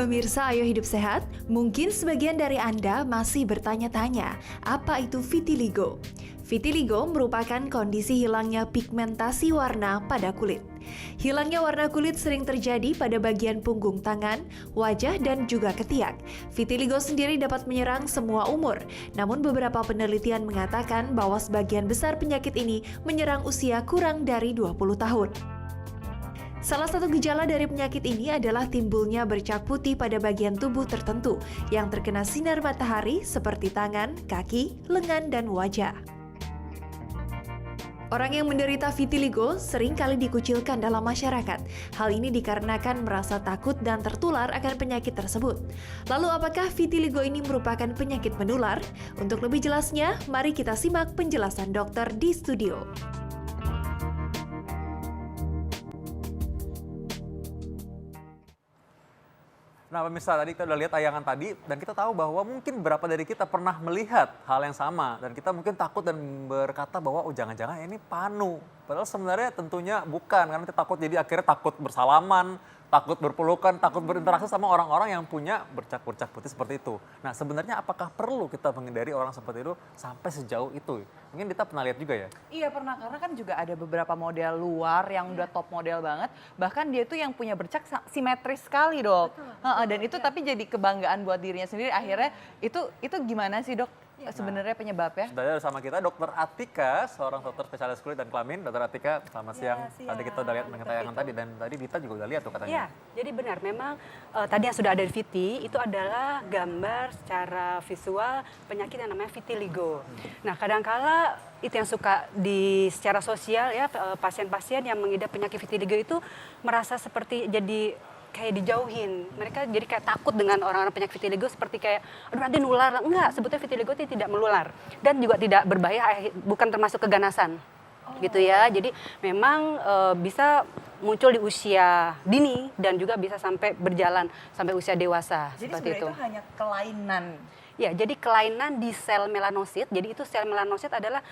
Pemirsa Ayo Hidup Sehat, mungkin sebagian dari Anda masih bertanya-tanya, apa itu vitiligo? Vitiligo merupakan kondisi hilangnya pigmentasi warna pada kulit. Hilangnya warna kulit sering terjadi pada bagian punggung tangan, wajah, dan juga ketiak. Vitiligo sendiri dapat menyerang semua umur, namun beberapa penelitian mengatakan bahwa sebagian besar penyakit ini menyerang usia kurang dari 20 tahun. Salah satu gejala dari penyakit ini adalah timbulnya bercak putih pada bagian tubuh tertentu yang terkena sinar matahari seperti tangan, kaki, lengan, dan wajah. Orang yang menderita vitiligo sering kali dikucilkan dalam masyarakat. Hal ini dikarenakan merasa takut dan tertular akan penyakit tersebut. Lalu apakah vitiligo ini merupakan penyakit menular? Untuk lebih jelasnya, mari kita simak penjelasan dokter di studio. Nah pemirsa, tadi kita udah lihat tayangan tadi dan kita tahu bahwa mungkin beberapa dari kita pernah melihat hal yang sama. Dan kita mungkin takut dan berkata bahwa oh jangan-jangan ini panu. Padahal sebenarnya tentunya bukan, karena kita takut jadi akhirnya takut bersalaman, takut berpelukan, takut berinteraksi sama orang-orang yang punya bercak-bercak putih seperti itu. Nah sebenarnya apakah perlu kita menghindari orang seperti itu sampai sejauh itu? Mungkin kita pernah lihat juga ya? Iya pernah, karena kan juga ada beberapa model luar yang udah top model banget. Bahkan dia tuh yang punya bercak simetris sekali dok. Dan itu tapi jadi kebanggaan buat dirinya sendiri. Akhirnya itu gimana sih dok sebenarnya penyebabnya? Sudah ada sama kita Dokter Atika, seorang dokter spesialis kulit dan kelamin. Dokter Atika, selamat siang. Tadi kita udah lihat tayangan tadi dan tadi Dita juga udah lihat tuh katanya. Iya, jadi benar memang tadi yang sudah ada di Viti itu adalah gambar secara visual penyakit yang namanya vitiligo. Nah, kadangkala itu yang suka secara sosial ya pasien-pasien yang mengidap penyakit vitiligo itu merasa seperti jadi kayak dijauhin. Mereka jadi kayak takut dengan orang-orang penyakit vitiligo seperti kayak aduh nanti nular. Enggak, sebetulnya vitiligo itu tidak menular dan juga tidak berbahaya, bukan termasuk keganasan. Gitu ya. Jadi memang bisa muncul di usia dini dan juga bisa sampai berjalan sampai usia dewasa. Jadi seperti sebenarnya itu hanya kelainan. Ya, jadi kelainan di sel melanosit. Jadi itu sel melanosit adalah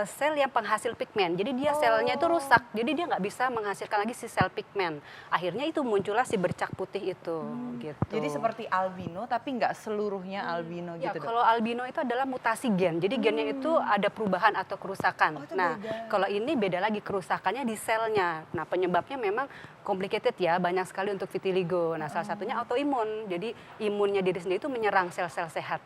sel yang penghasil pigmen. Jadi dia selnya itu rusak. Jadi dia nggak bisa menghasilkan lagi si sel pigmen. Akhirnya itu muncullah si bercak putih itu. Gitu. Jadi seperti albino tapi nggak seluruhnya albino Ya, gitu dok? kalau albino itu adalah mutasi gen. Jadi gennya itu ada perubahan atau kerusakan. Itu Nah, beda. kalau ini beda lagi kerusakannya di selnya. Nah, penyebabnya memang complicated ya, banyak sekali untuk vitiligo. Nah, salah satunya autoimun. Jadi imunnya diri sendiri itu menyerang sel-sel sehat.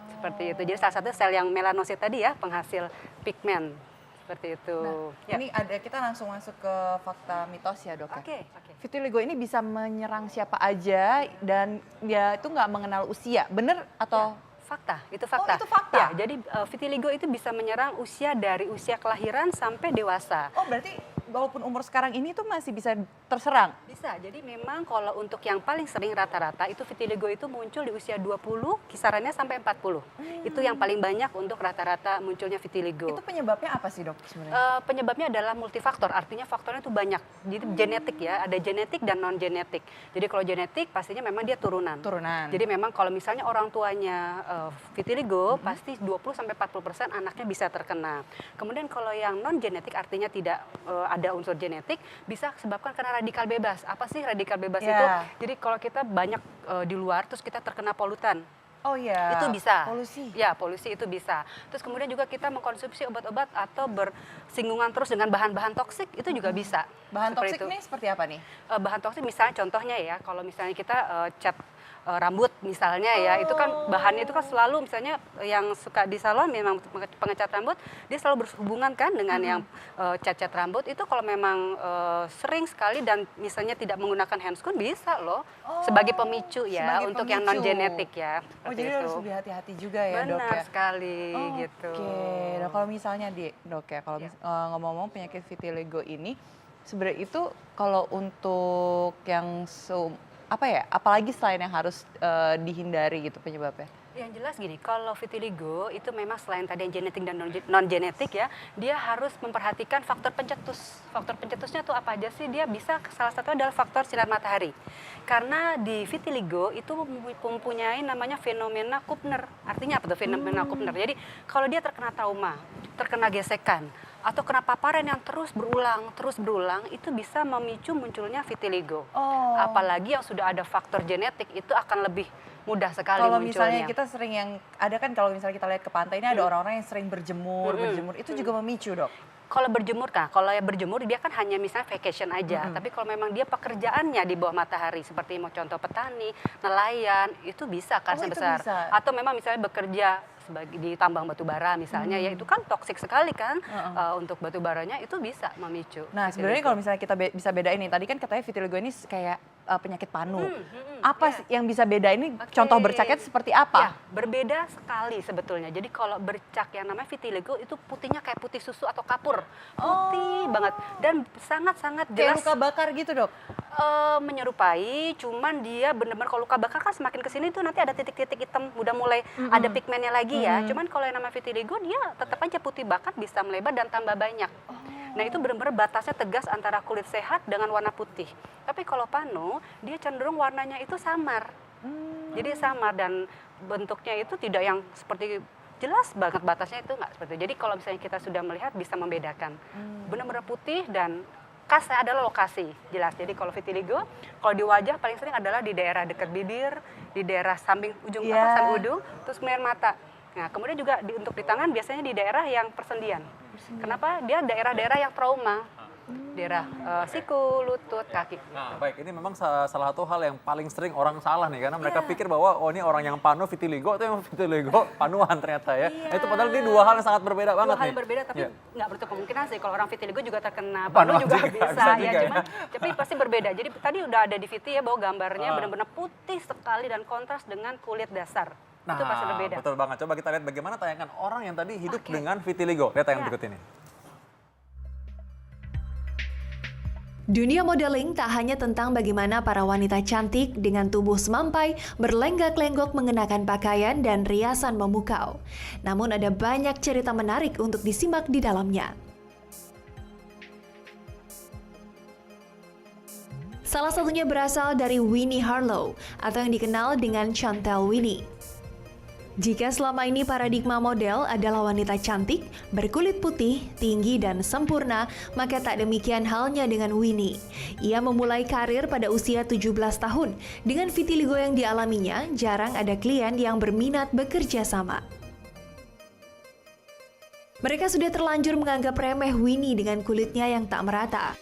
Seperti itu. Jadi salah satu sel yang melanosit tadi ya, penghasil pigmen. Seperti itu. Nah, ini ada kita langsung masuk ke fakta mitos ya dok ya? Oke. Vitiligo ini bisa menyerang siapa aja dan dia itu nggak mengenal usia, bener atau? Fakta, itu fakta. Oh, itu fakta? Ya, jadi vitiligo itu bisa menyerang usia dari usia kelahiran sampai dewasa. Oh berarti walaupun umur sekarang ini tuh masih bisa terserang? Bisa, jadi memang kalau untuk yang paling sering rata-rata itu vitiligo itu muncul di usia 20, kisarannya sampai 40. Itu yang paling banyak untuk rata-rata munculnya vitiligo. Itu penyebabnya apa sih dok sebenarnya? Penyebabnya adalah multifaktor, artinya faktornya itu banyak. Jadi genetik ya, ada genetik dan non genetik. Jadi kalau genetik pastinya memang dia turunan. Jadi Memang kalau misalnya orang tuanya vitiligo pasti 20-40% anaknya bisa terkena. Kemudian kalau yang non genetik artinya tidak ada unsur genetik, bisa sebabkan karena radikal bebas. Apa sih radikal bebas itu? Jadi kalau kita banyak di luar terus kita terkena polutan. Oh iya. Itu bisa. Polusi. Ya, polusi itu bisa. Terus kemudian juga kita mengkonsumsi obat-obat atau bersinggungan terus dengan bahan-bahan toksik itu juga bisa. Bahan Seperti toksik itu. nih seperti apa nih? Bahan toksik misalnya contohnya ya, kalau misalnya kita cat rambut misalnya ya, itu kan bahannya itu kan selalu misalnya yang suka di salon memang pengecat rambut, dia selalu berhubungan kan dengan yang cat-cat rambut itu kalau memang sering sekali dan misalnya tidak menggunakan handscoon bisa loh sebagai pemicu ya sebagai untuk yang pemicu. non genetik ya. Oh jadi harus lebih hati-hati juga ya dok Benar ya? sekali gitu. Oke, nah, kalau misalnya dok ya, kalau ngomong-ngomong penyakit vitiligo ini sebenarnya itu kalau untuk yang apa ya, apalagi selain yang harus dihindari gitu penyebabnya? Yang jelas gini, kalau vitiligo itu memang selain tadi yang genetik dan non genetik ya, dia harus memperhatikan faktor pencetus. Faktor pencetusnya tuh apa aja sih? Dia bisa salah satunya adalah faktor sinar matahari. Karena di vitiligo itu mempunyai namanya fenomena Kupner. Artinya apa tuh fenomena Kupner? Jadi kalau dia terkena trauma, terkena gesekan, atau kena paparan yang terus berulang, itu bisa memicu munculnya vitiligo. Oh. Apalagi yang sudah ada faktor genetik, itu akan lebih mudah sekali Kalau munculnya. misalnya kita sering yang ada kan kalau misalnya kita lihat ke pantai ini ada orang-orang yang sering berjemur itu juga memicu, Dok. Kalau berjemur kalau yang berjemur dia kan hanya misalnya vacation aja. Tapi kalau memang dia pekerjaannya di bawah matahari seperti mau contoh petani, nelayan, itu bisa kansnya itu besar. bisa. Atau memang misalnya bekerja sebagai di tambang batu bara misalnya, ya itu kan toksik sekali kan untuk batu baranya, itu bisa memicu. Nah, sebenarnya kalau misalnya kita bisa bedain nih, tadi kan katanya vitiligo ini kayak penyakit panu. Apa sih yang bisa beda ini? Oke. Contoh bercaknya seperti Ya, apa? berbeda sekali sebetulnya. Jadi kalau bercak yang namanya vitiligo itu putihnya kayak putih susu atau kapur. Putih banget dan sangat-sangat Kayak jelas luka bakar gitu, Dok. menyerupai, cuman dia benar-benar kalau luka bakar kan semakin kesini tuh nanti ada titik-titik hitam, udah mulai ada pigmennya lagi ya. Cuman kalau yang namanya vitiligo dia tetap aja putih bakar, bisa melebar dan tambah banyak. Nah itu benar-benar batasnya tegas antara kulit sehat dengan warna putih. Tapi kalau panu dia cenderung warnanya itu samar. Jadi samar dan bentuknya itu tidak yang seperti jelas banget batasnya, itu nggak seperti itu. Jadi kalau misalnya kita sudah melihat bisa membedakan. Benar-benar putih dan khasnya adalah lokasi, jelas. Jadi kalau vitiligo, kalau di wajah paling sering adalah di daerah dekat bibir, di daerah samping ujung san udung, terus kemudian mata. Nah, kemudian juga untuk di tangan biasanya di daerah yang persendian. Kenapa? Dia daerah-daerah yang trauma. Daerah siku, lutut, kaki. Nah, baik, ini memang salah satu hal yang paling sering orang salah nih, karena mereka pikir bahwa oh ini orang yang panu vitiligo, itu yang vitiligo panuan ternyata ya. Nah, itu padahal ini dua hal yang sangat berbeda banget Dua hal nih. yang berbeda, tapi Iya. nggak berarti kemungkinan sih kalau orang vitiligo juga terkena Panuan panu juga juga, bisa bisa ya, juga ya. cuman tapi pasti berbeda. Jadi tadi udah ada di Viti ya bahwa gambarnya benar-benar putih sekali dan kontras dengan kulit dasar. Nah, Itu pasti berbeda. betul banget. Coba kita lihat bagaimana tayangan orang yang tadi hidup dengan vitiligo. Lihat tayangan Ya. berikut ini. Dunia modeling tak hanya tentang bagaimana para wanita cantik dengan tubuh semampai berlenggak-lenggok mengenakan pakaian dan riasan memukau. Namun ada banyak cerita menarik untuk disimak di dalamnya. Salah satunya berasal dari Winnie Harlow atau yang dikenal dengan Chantel Winnie. Jika selama ini paradigma model adalah wanita cantik, berkulit putih, tinggi, dan sempurna, maka tak demikian halnya dengan Winnie. Ia memulai karir pada usia 17 tahun. Dengan vitiligo yang dialaminya, jarang ada klien yang berminat bekerja sama. Mereka sudah terlanjur menganggap remeh Winnie dengan kulitnya yang tak merata.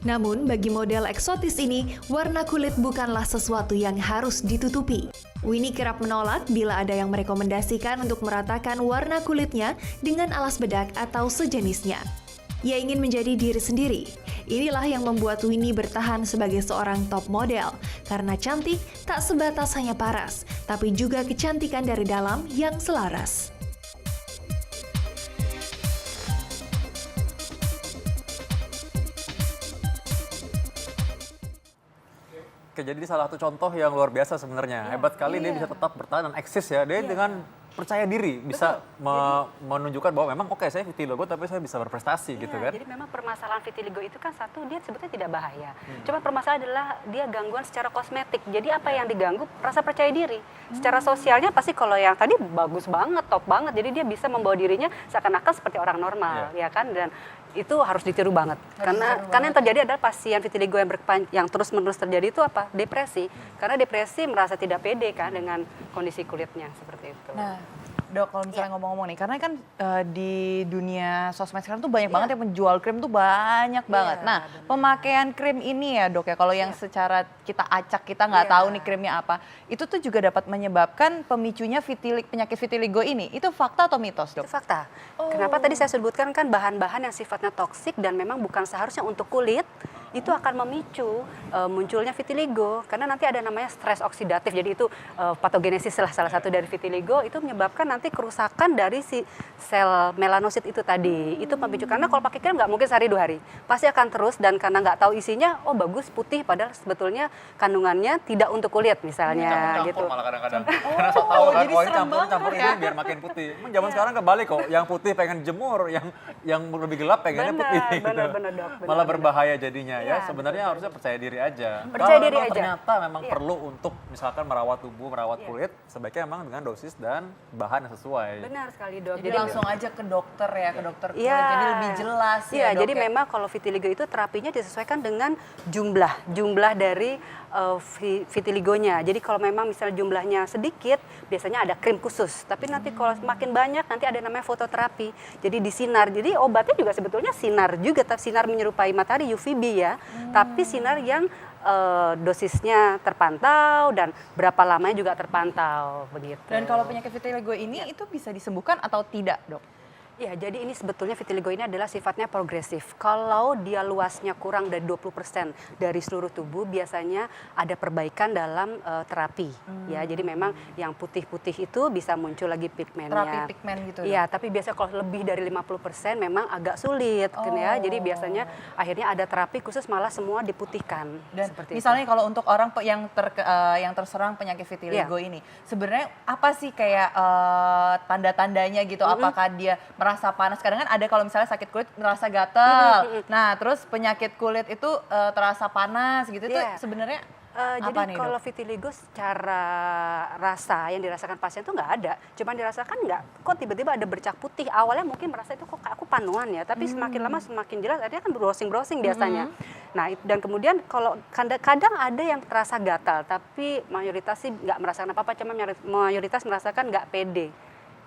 Namun, bagi model eksotis ini, warna kulit bukanlah sesuatu yang harus ditutupi. Winnie kerap menolak bila ada yang merekomendasikan untuk meratakan warna kulitnya dengan alas bedak atau sejenisnya. Ia ingin menjadi diri sendiri. Inilah yang membuat Winnie bertahan sebagai seorang top model, karena cantik tak sebatas hanya paras, tapi juga kecantikan dari dalam yang selaras. Oke, jadi ini salah satu contoh yang luar biasa sebenarnya. Hebat sekali dia bisa tetap bertahan dan eksis ya. Dia dengan percaya diri bisa menunjukkan bahwa memang oke, saya vitiligo tapi saya bisa berprestasi gitu kan. Jadi memang permasalahan vitiligo itu kan satu, dia sebetulnya tidak bahaya. Cuma permasalahan adalah dia gangguan secara kosmetik. Jadi apa yang diganggu? Rasa percaya diri. Secara sosialnya pasti kalau yang tadi bagus banget, top banget. Jadi dia bisa membawa dirinya seakan-akan seperti orang normal, ya kan? Dan itu harus ditiru banget. Karena yang terjadi adalah pasien vitiligo yang terus-menerus terjadi itu apa? Depresi. Karena depresi merasa tidak pede kan dengan kondisi kulitnya seperti itu. Nah, Dok, kalau misalnya ngomong-ngomong nih, karena kan di dunia sosmed sekarang tuh banyak banget yang menjual krim tuh banyak banget. Nah, pemakaian krim ini ya, Dok ya, kalau yang secara kita acak, kita nggak tahu nih krimnya apa, itu tuh juga dapat menyebabkan pemicunya penyakit vitiligo ini. Itu fakta atau mitos, Dok? Itu fakta. Kenapa tadi saya sebutkan kan bahan-bahan yang sifatnya toksik dan memang bukan seharusnya untuk kulit, itu akan memicu munculnya vitiligo. Karena nanti ada namanya stres oksidatif, jadi itu patogenesis salah satu dari vitiligo, itu menyebabkan nanti kerusakan dari si sel melanosit itu tadi. Itu memicu, karena kalau pakai krim nggak mungkin sehari 2 hari. Pasti akan terus, dan karena nggak tahu isinya, oh bagus putih, padahal sebetulnya kandungannya tidak untuk kulit misalnya Campur-campur gitu. malah kadang-kadang. Karena sok tahu kan, jadi oh ini serem campur banget ini biar makin putih. Zaman sekarang kebalik kok, yang putih pengen jemur, yang lebih gelap pengennya putih. Benar, Dok, benar. Malah berbahaya jadinya ya. Iya, Sebenarnya harusnya percaya diri aja. Percaya Kalau diri memang aja. ternyata memang Iya. perlu untuk misalkan merawat tubuh, merawat Iya. kulit, sebaiknya memang dengan dosis dan bahan yang sesuai. Benar sekali dok. Jadi langsung aja ke dokter ya, ke dokter kulit. Iya. Jadi lebih jelas ya Iya, dok. jadi ya. memang kalau vitiligo itu terapinya disesuaikan dengan jumlah dari vitiligonya. Jadi kalau memang misalnya jumlahnya sedikit, biasanya ada krim khusus. Tapi nanti kalau semakin banyak, nanti ada namanya fototerapi. Jadi disinar. Jadi obatnya juga sebetulnya sinar juga, tapi sinar menyerupai matahari UVB ya. Tapi sinar yang dosisnya terpantau dan berapa lamanya juga terpantau begitu. Dan kalau penyakit vitiligo ini itu bisa disembuhkan atau tidak dok? Ya, jadi ini sebetulnya vitiligo ini adalah sifatnya progresif. Kalau dia luasnya kurang dari 20% dari seluruh tubuh, biasanya ada perbaikan dalam terapi. Ya, jadi memang yang putih-putih itu bisa muncul lagi pigmennya. Terapi pigmen gitu dok? Iya, tapi biasanya kalau lebih dari 50% memang agak sulit kan ya. Jadi biasanya akhirnya ada terapi khusus malah semua diputihkan. Dan seperti misalnya itu. kalau untuk orang yang terserang penyakit vitiligo ini, sebenarnya apa sih kayak tanda-tandanya gitu? Apakah dia merasa panas? Kadang kan ada kalau misalnya sakit kulit merasa gatal. Nah, terus penyakit kulit itu terasa panas gitu. Itu Iya. sebenarnya Jadi apa nih, kalau dok? vitiligo secara rasa yang dirasakan pasien itu nggak ada, cuman dirasakan nggak, kok tiba-tiba ada bercak putih. Awalnya mungkin merasa itu kok aku panuan ya, tapi semakin lama semakin jelas, akhirnya kan browsing biasanya. Nah, dan kemudian kalau kadang ada yang terasa gatal, tapi mayoritas sih nggak merasakan apa-apa, cuma mayoritas merasakan nggak pede.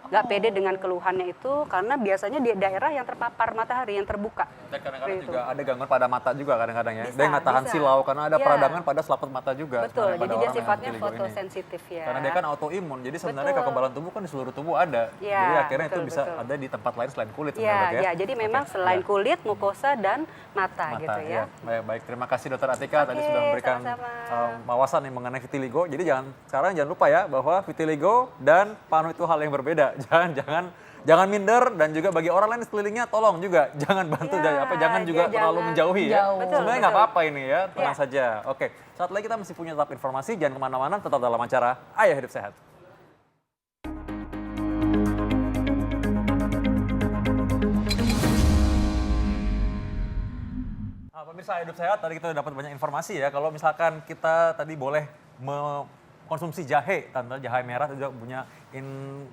Nggak pede dengan keluhannya itu karena biasanya di daerah yang terpapar matahari, yang terbuka. Dan kadang-kadang Seperti juga ada gangguan pada mata juga kadang-kadang ya. Bisa, Dia nggak tahan bisa. silau karena ada Iya. peradangan pada selaput mata juga. Betul, sebenarnya pada jadi dia orang yang sifatnya vitiligo ini. fotosensitif ya. Karena dia kan autoimun, jadi sebenarnya Betul. kekebalan tubuh kan di seluruh tubuh ada. Iya, Jadi akhirnya betul, itu bisa betul. ada di tempat lain selain kulit Iya, sebenarnya ya, jadi memang Oke, selain ya. kulit, mukosa dan mata, gitu ya. Baik, terima kasih Dokter Atika tadi Oke, sudah memberikan sama-sama. wawasan nih mengenai vitiligo. Jadi sekarang jangan lupa ya bahwa vitiligo dan panu itu hal yang berbeda. Jangan minder, dan juga bagi orang lain di sekelilingnya tolong juga jangan bantu Iya, jangan juga dia terlalu jangan menjauhi ya. jauh. Betul, Sebenarnya nggak betul. apa-apa ini ya, tenang Iya. saja. Oke, saat lagi kita masih punya tetap informasi, jangan kemana-mana, tetap dalam acara Ayo Hidup Sehat. Pemirsa Hidup Sehat, tadi kita udah dapat banyak informasi ya. Kalau misalkan kita tadi boleh mengkonsumsi jahe, tante jahe merah itu juga punya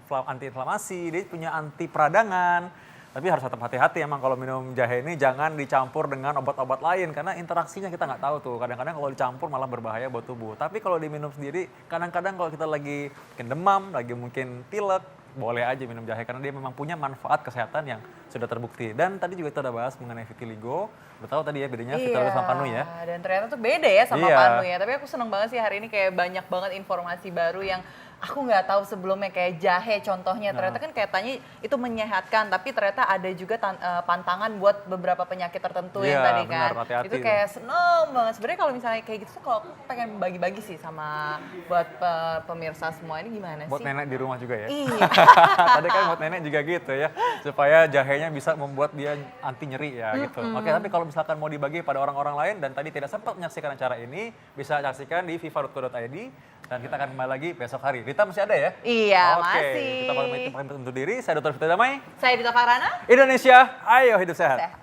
anti-inflamasi, dia punya anti peradangan. Tapi harus tetap hati-hati emang kalau minum jahe ini jangan dicampur dengan obat-obat lain karena interaksinya kita nggak tahu tuh. Kadang-kadang kalau dicampur malah berbahaya buat tubuh. Tapi kalau diminum sendiri, kadang-kadang kalau kita lagi mungkin demam, lagi mungkin pilek, boleh aja minum jahe karena dia memang punya manfaat kesehatan yang sudah terbukti. Dan tadi juga kita udah bahas mengenai vitiligo. Udah tahu tadi ya bedanya vitiligo sama panu ya. Dan ternyata tuh beda ya sama Iya. panu ya. Tapi aku seneng banget sih hari ini kayak banyak banget informasi baru yang aku nggak tahu sebelumnya, kayak jahe contohnya. Ternyata kan kayaknya itu menyehatkan, tapi ternyata ada juga pantangan buat beberapa penyakit tertentu yang Iya, tadi kan. benar, hati-hati Itu kayak seneng banget. Sebenarnya kalau misalnya kayak gitu tuh kalau aku pengen bagi-bagi sih sama buat pemirsa semua ini gimana Buat sih? nenek di rumah juga ya. Iya. Tadi kan buat nenek juga gitu ya, supaya jahenya bisa membuat dia anti nyeri ya gitu. Oke, tapi kalau misalkan mau dibagi pada orang-orang lain dan tadi tidak sempat menyaksikan acara ini, bisa saksikan di viva.co.id dan kita akan kembali lagi besok hari. Rita masih ada ya? Iya, Oke, masih. kita pamit undur diri. Saya Dr. Vita Damai. Saya Dita Farhana. Indonesia, ayo hidup sehat. Sehat.